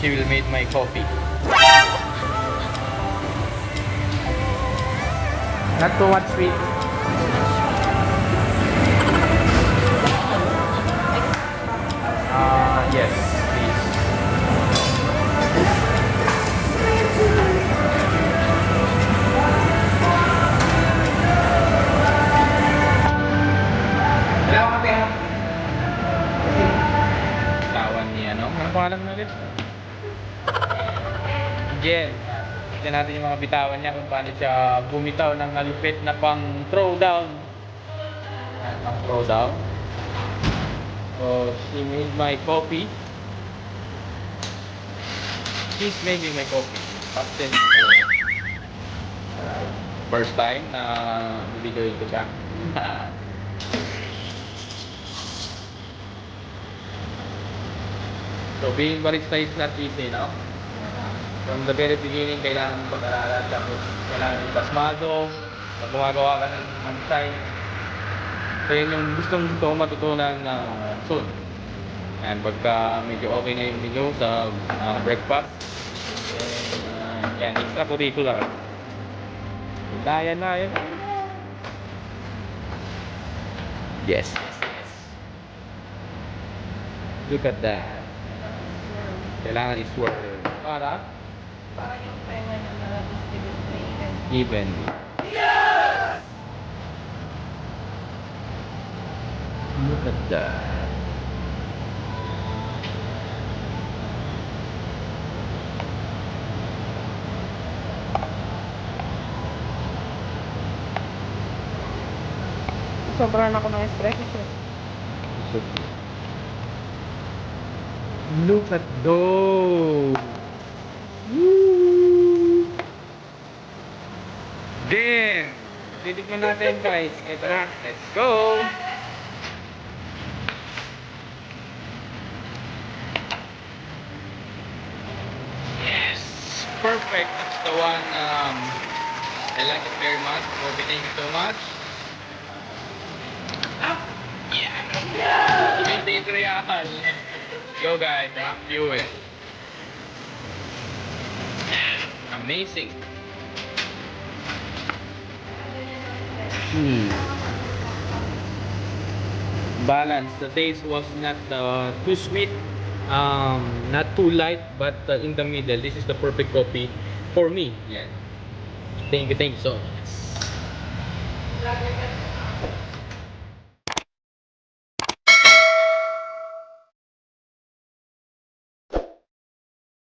she will make my coffee. Not too much sweet. Yes, please. Tawan niya, no? Ang pangalan na rin. Jen. Tignan natin yung mga bitawan niya kung paano siya bumitaw ng malupit na pang throwdown. Pang throwdown. So, she made my coffee. She's making my coffee. Often, first time na bibigay ko siya. So, being barista is not easy, no? From the very beginning, kailangan pag-aralan. Tapos, kailangan ipasmado. Pag gumagawa ka ng site. So, yun yung gustong ko matutunan na soon. And pagka medyo okay na yung menu sa breakfast, yan, extracurricular. Daya na yun. Yes. Look at that. Kailangan is-work. Para? Para yung penga na na-distribute na Even. Look at that. Sobrang ako ng espresso. Look at those. Woo! Damn! Titikman natin guys. Ito na. Let's go! Yes! Perfect! That's the one. I like it very much. Kobe, thank you so much. Yeah! Hindi real. Go guys, view it. Amazing. Balance. The taste was not too sweet, not too light, but in the middle. This is the perfect coffee for me. Yeah. Thank you so much.